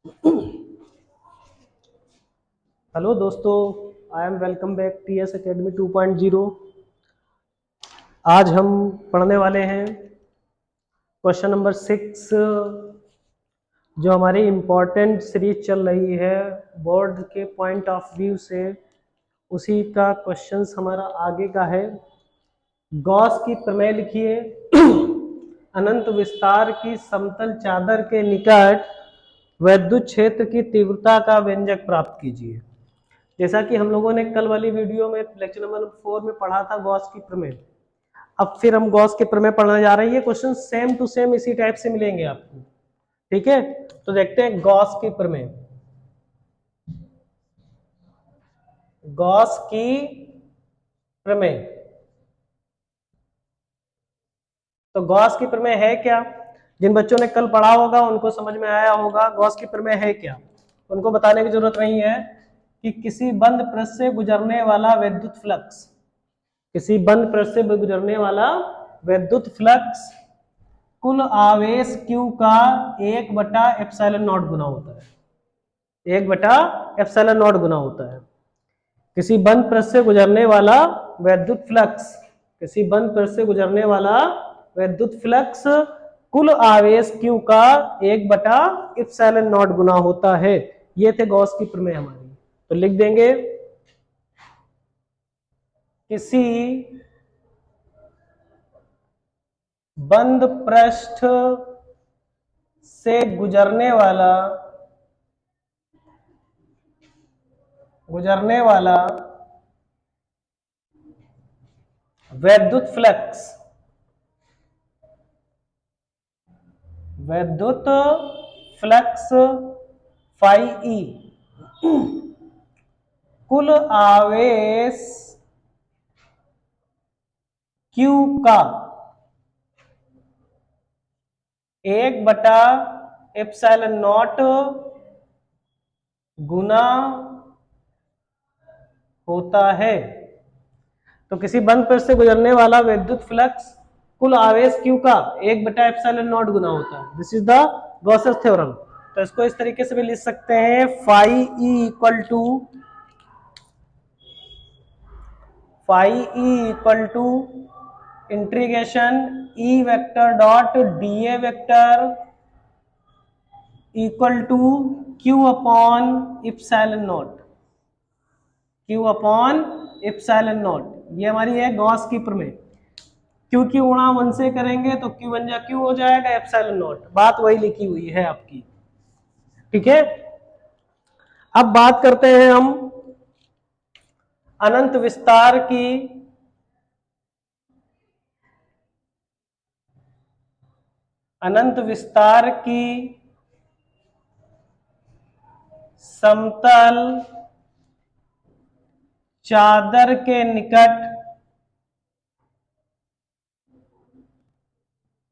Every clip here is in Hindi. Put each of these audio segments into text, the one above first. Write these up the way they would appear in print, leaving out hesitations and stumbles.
हेलो दोस्तों, I am welcome back T S academy 2.0। आज हम पढ़ने वाले हैं क्वेश्चन नंबर 6, जो हमारी इम्पोर्टेंट सीरीज चल रही है बोर्ड के पॉइंट ऑफ व्यू से। उसी का क्वेश्चंस हमारा आगे का है। गॉस की प्रमेय लिखिए। अनंत विस्तार की समतल चादर के निकट वैद्युत क्षेत्र की तीव्रता का व्यंजक प्राप्त कीजिए। जैसा कि हम लोगों ने कल वाली वीडियो में लेक्चर नंबर 4 में पढ़ा था गॉस की प्रमेय। अब फिर हम गॉस के प्रमेय पढ़ने जा रहे हैं। ये क्वेश्चन सेम टू सेम इसी टाइप से मिलेंगे आपको। ठीक है, तो देखते हैं गॉस की प्रमेय। गॉस की प्रमेय, तो गॉस की प्रमेय है क्या? जिन बच्चों ने कल पढ़ा होगा उनको समझ में आया होगा गॉस की प्रमेय है क्या। उनको बताने की जरूरत नहीं है कि किसी बंद पृष्ठ से गुजरने वाला विद्युत फ्लक्स, किसी बंद पृष्ठ से गुजरने वाला विद्युत फ्लक्स कुल आवेश Q का 1/ε0 गुना होता है। 1/ε0 गुना होता है। किसी बंद पृष्ठ से गुजरने वाला वैद्युत फ्लक्स, किसी बंद पृष्ठ से गुजरने वाला वैद्युत फ्लक्स कुल आवेश Q का 1/ε0 गुना होता है। ये थे गॉस की प्रमेय हमारी। तो लिख देंगे किसी बंद पृष्ठ से गुजरने वाला वैद्युत फ्लक्स, फाई ई कुल आवेश Q का 1/ε0 गुना होता है। तो किसी बंद पृष्ठ से गुजरने वाला विद्युत फ्लक्स कुल आवेश Q का 1/ε0 गुना होता है। This is the Gauss's theorem. तो इसको इस तरीके से भी लिख सकते हैं, phi E equal to integration E vector dot D A vector equal to Q upon epsilon naught. Q upon epsilon naught, ये हमारी है गॉस की प्रमेय। Q की गुणा 1 से करेंगे तो Q बन जा Q हो जाएगा एप्सिलॉन नॉट। बात वही लिखी हुई है आपकी। ठीक है, अब बात करते हैं हम अनंत विस्तार की समतल चादर के निकट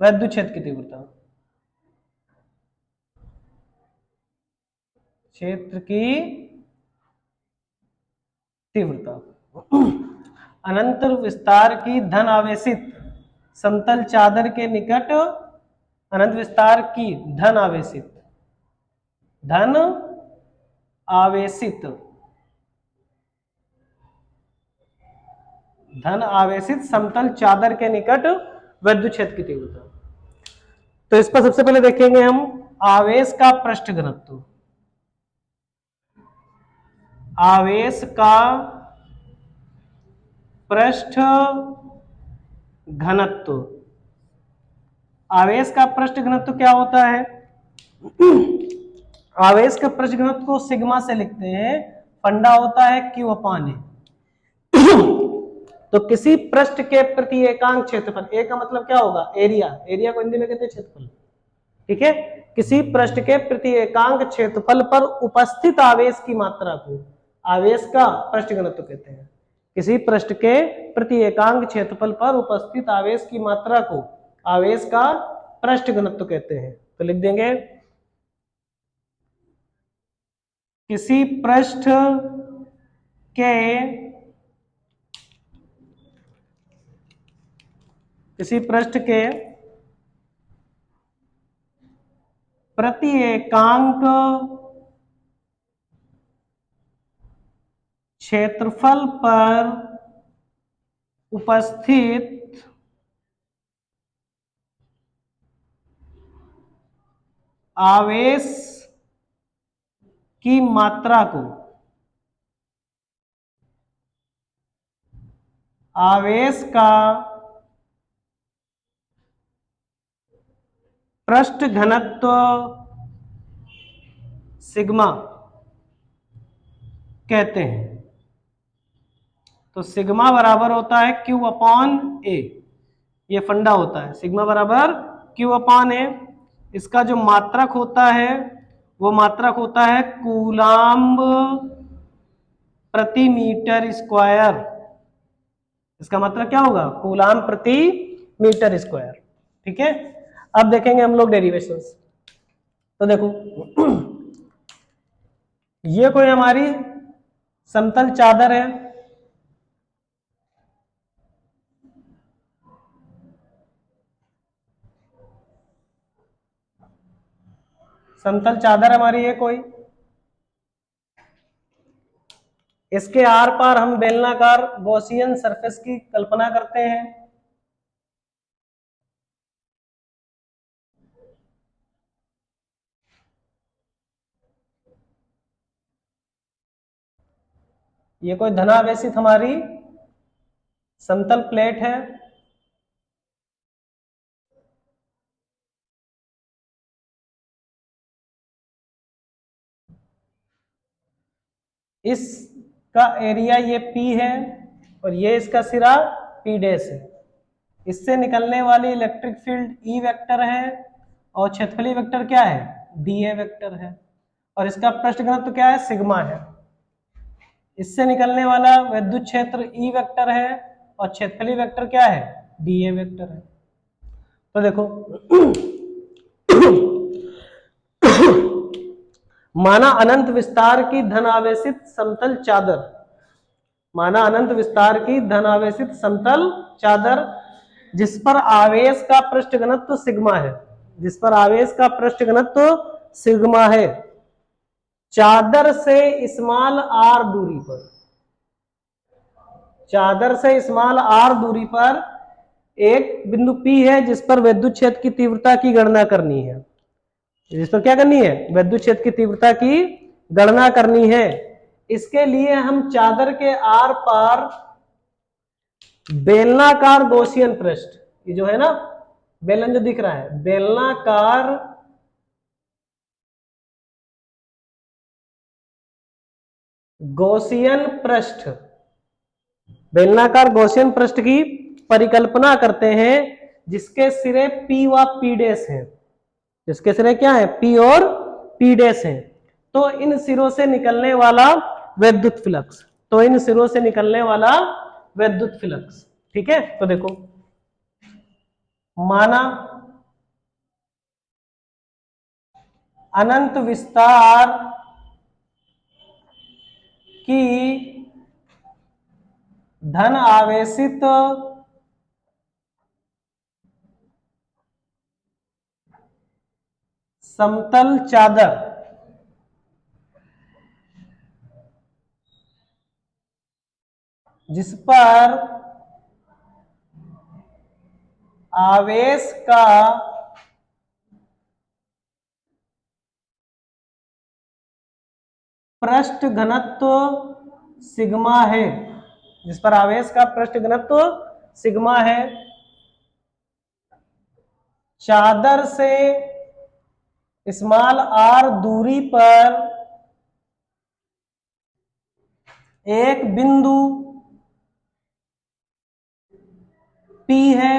वैद्युत क्षेत्र की तीव्रता, क्षेत्र की तीव्रता। अनंत विस्तार की धन आवेशित समतल चादर के निकट, अनंत विस्तार की धन आवेशित समतल चादर के निकट विद्युत क्षेत्र की तीव्रता। तो इस पर सबसे पहले देखेंगे हम आवेश का पृष्ठ घनत्व। आवेश का पृष्ठ घनत्व, आवेश का पृष्ठ घनत्व क्या होता है? आवेश के पृष्ठ घनत्व को सिग्मा से लिखते हैं। फंडा होता है Q अपान ए। तो किसी पृष्ठ के प्रति एकांक क्षेत्रफल, ए का मतलब क्या होगा? एरिया। एरिया को हिंदी में कहते हैं क्षेत्रफल। ठीक है, किसी पृष्ठ के प्रति एकांक क्षेत्रफल पर उपस्थित आवेश की मात्रा को आवेश का पृष्ठ घनत्व कहते हैं। किसी पृष्ठ के प्रति एकांक क्षेत्रफल पर उपस्थित आवेश की मात्रा को आवेश का पृष्ठ घनत्व कहते हैं। तो लिख देंगे किसी पृष्ठ के प्रति एकांक क्षेत्रफल पर उपस्थित आवेश की मात्रा को आवेश का पृष्ठ घनत्व सिग्मा कहते हैं। तो सिग्मा बराबर होता है Q अपॉन ए, ये फंडा होता है। सिग्मा बराबर Q अपॉन ए। इसका जो मात्रक होता है वो मात्रक होता है कूलाम्ब प्रति मीटर स्क्वायर। इसका मतलब क्या होगा? कूलाम्ब प्रति मीटर स्क्वायर। ठीक है, अब देखेंगे हम लोग डेरिवेशंस। तो देखो ये कोई हमारी समतल चादर है। समतल चादर हमारी है कोई, इसके आर पार हम बेलनाकार गॉसियन सरफेस की कल्पना करते हैं। ये कोई धनावेशित हमारी समतल प्लेट है। इसका एरिया ये P है और ये इसका सिरा P डैश है। इससे निकलने वाली इलेक्ट्रिक फील्ड E वेक्टर है और क्षेत्रफलीय वेक्टर क्या है? dA वेक्टर है। और इसका पृष्ठ घनत्व क्या है? सिग्मा है। इससे निकलने वाला विद्युत क्षेत्र E वेक्टर है और क्षेत्रफलीय वेक्टर क्या है? dA वेक्टर है। तो देखो माना अनंत विस्तार की धन आवेशित समतल चादर, माना अनंत विस्तार की धन आवेशित समतल चादर जिस पर आवेश का पृष्ठ घनत्व सिग्मा है, जिस पर आवेश का पृष्ठ घनत्व सिग्मा है, चादर से स्मॉल आर दूरी पर, चादर से स्मॉल आर दूरी पर एक बिंदु P है जिस पर विद्युत क्षेत्र की तीव्रता की गणना करनी है। जिस पर क्या करनी है? विद्युत क्षेत्र की तीव्रता की गणना करनी है। इसके लिए हम चादर के आर पार बेलनाकार गॉसियन पृष्ठ, ये जो है ना बेलन जो दिख रहा है, बेलनाकार गॉसियन पृष्ठ, बेलनाकार गॉसियन पृष्ठ की परिकल्पना करते हैं जिसके सिरे P व P डैश हैं, जिसके सिरे क्या है? P और P डैश हैं। तो इन सिरों से निकलने वाला विद्युत फ्लक्स, तो इन सिरों से निकलने वाला विद्युत फ्लक्स, ठीक है। तो देखो माना अनंत विस्तार की धन आवेशित समतल चादर जिस पर आवेश का पृष्ठ घनत्व सिग्मा है, जिस पर आवेश का पृष्ठ घनत्व सिग्मा है, चादर से स्मॉल आर दूरी पर एक बिंदु P है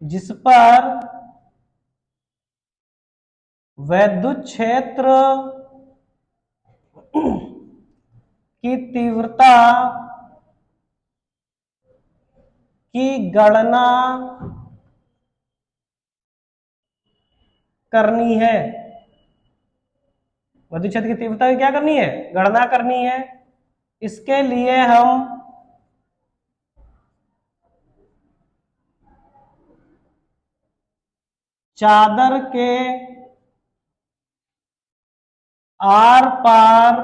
जिस पर विद्युत क्षेत्र की तीव्रता की गणना करनी है। विद्युत क्षेत्र की तीव्रता की क्या करनी है? गणना करनी है। इसके लिए हम चादर के आर पार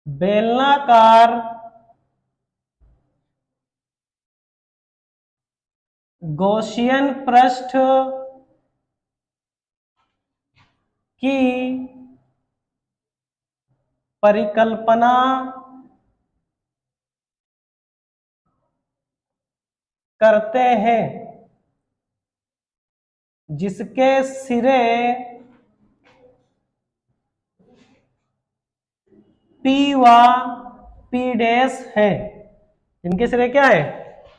बेलनाकार गॉसियन पृष्ठ की परिकल्पना करते हैं, जिसके सिरे P व P डैश है। इनके सिरे क्या है?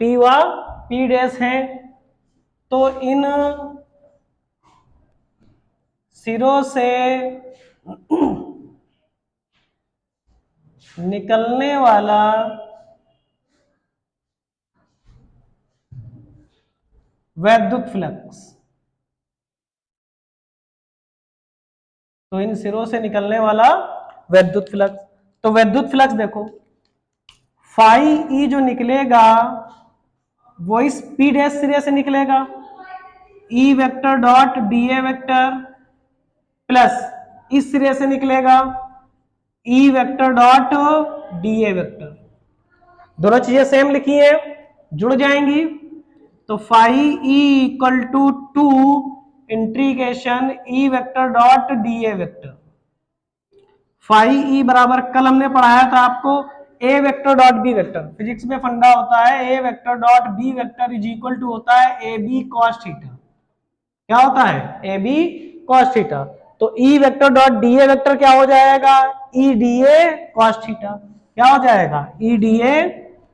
P व P डैश है। तो इन सिरों से निकलने वाला वैद्युत फ्लक्स, तो इन सिरों से निकलने वाला वैद्युत फ्लक्स, तो वैद्युत फ्लक्स देखो फाई ई जो निकलेगा वो इस पी डैश सिरे से निकलेगा, E vector dot D A vector plus इस सिरे से निकलेगा E vector dot D A vector. दोनों चीजें सेम लिखी है, जुड़ जाएंगी। तो phi E equal to 2 integration E vector dot D A vector. Phi E बराबर कल हमने पढ़ाया था आपको A vector dot B vector, physics में फंडा होता है A vector dot B vector is equal to होता है ए बी कॉस थीटा। क्या होता है? A B cos theta. तो E vector dot D A vector क्या हो जाएगा? E D A cos theta. क्या हो जाएगा? E D A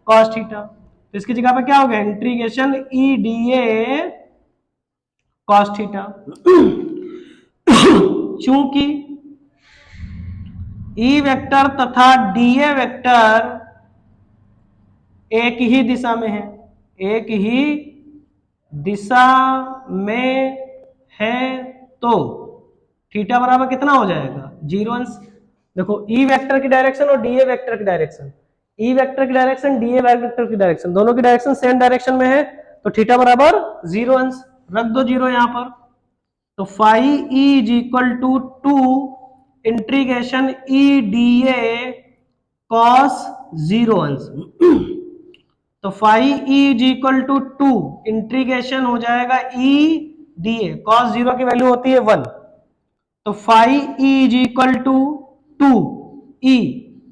cos theta. तो इसकी जगह पे क्या हो गया? Integration E D A cos theta. चूंकि ई वेक्टर तथा डी ए वेक्टर एक ही दिशा में है, एक ही दिशा में है, तो थीटा बराबर कितना हो जाएगा? 0 अंश। देखो ई वेक्टर की डायरेक्शन और डी ए वेक्टर की डायरेक्शन, ई वेक्टर की डायरेक्शन डी ए वेक्टर की डायरेक्शन, दोनों की डायरेक्शन सेम डायरेक्शन में है, तो थीटा बराबर 0 अंश। रख दो 0 यहां पर। तो phi E is equal to 2 integration E D A cos 0 अंश। तो phi E is equal to 2 integration हो जाएगा ई डी ए, कॉस 0 की वैल्यू होती है 1। तो phi E is equal to 2 E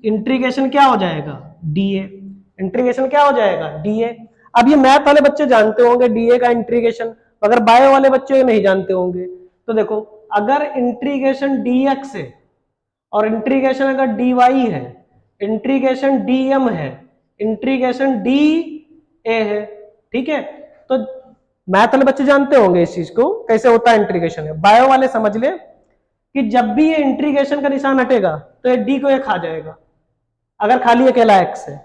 integration क्या हो जाएगा? D A. इंटीग्रेशन क्या हो जाएगा? D A. अब ये मैथ वाले बच्चे जानते होंगे डी ए का इंटीग्रेशन, अगर बायो वाले बच्चे नहीं जानते होंगे तो देखो, अगर इंटीग्रेशन डी एक्स है और इंटीग्रेशन अगर डी वाई है, इंटीग्रेशन डी एम है, इंटीग्रेशन डी ए है, ठीक है, तो मैथ वाले बच्चे जानते होंगे इस चीज को कैसे होता है इंटीग्रेशन है। बायो वाले समझ ले कि जब भी ये इंटीग्रेशन का निशान हटेगा तो ये डी को ये खा जाएगा। अगर खाली अकेला एक्स है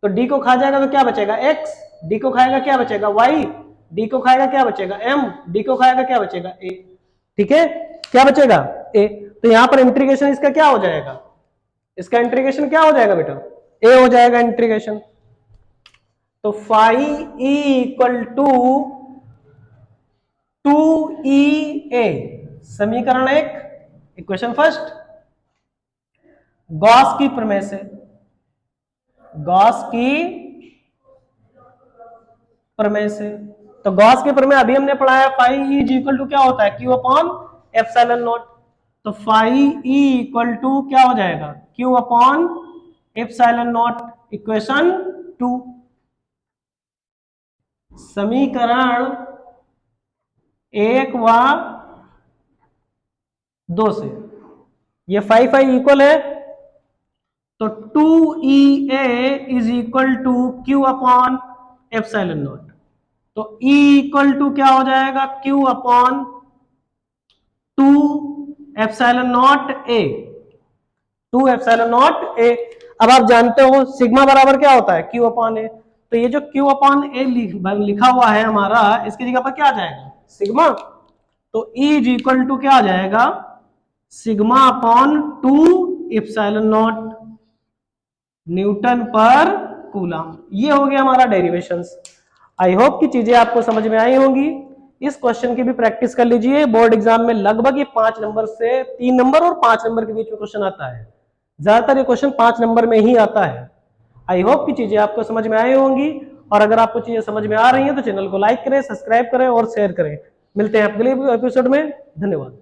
तो डी को खा जाएगा तो क्या बचेगा? एक्स। डी को खाएगा क्या बचेगा? वाई। डी को खाएगा क्या बचेगा? एम। डी को खाएगा क्या बचेगा? ए। ठीक है, क्या बचेगा? ए। तो यहां पर इंटीग्रेशन इसका क्या हो जाएगा? इसका इंटीग्रेशन क्या हो जाएगा बेटा? ए हो जाएगा इंटीग्रेशन। तो phi E equal to 2EA, समीकरण 1, इक्वेशन फर्स्ट, गॉस की प्रमेय से, गॉस की प्रमेय से। तो गॉस की प्रमेय अभी हमने पढ़ाया, phi E is equal to क्या होता है? Q upon epsilon naught. तो फाई ई इक्वल टू क्या हो जाएगा? Q upon epsilon naught, equation 2। समीकरण 1 व 2 से ये फाई फाई इक्वल है, तो 2EA is equal to Q upon epsilon naught. तो E इक्वल टू क्या हो जाएगा? Q upon 2 epsilon naught A, 2 epsilon naught A. अब आप जानते हो सिग्मा बराबर क्या होता है? Q upon A. तो ये जो क्यू अपॉन ए लिखा हुआ है हमारा, इसकी जगह पर क्या आ जाएगा? सिग्मा। तो E इज इक्वल टू क्या आ जाएगा? Sigma upon 2 epsilon not Newton पर कूलम। ये हो गया हमारा डेरिवेशंस। आई होप की चीजें आपको समझ में आई होंगी। इस क्वेश्चन की भी प्रैक्टिस कर लीजिए। बोर्ड एग्जाम में लगभग ये 5 नंबर से 3 नंबर और 5 नंबर के बीच में क्वेश्चन आता है। ज्यादातर ये क्वेश्चन 5 नंबर में ही आता है। आई होप कि चीजें आपको समझ में आई होंगी, और अगर आपको चीजें समझ में आ रही हैं तो चैनल को लाइक करें, सब्सक्राइब करें और शेयर करें। मिलते हैं अगले एपिसोड में। धन्यवाद।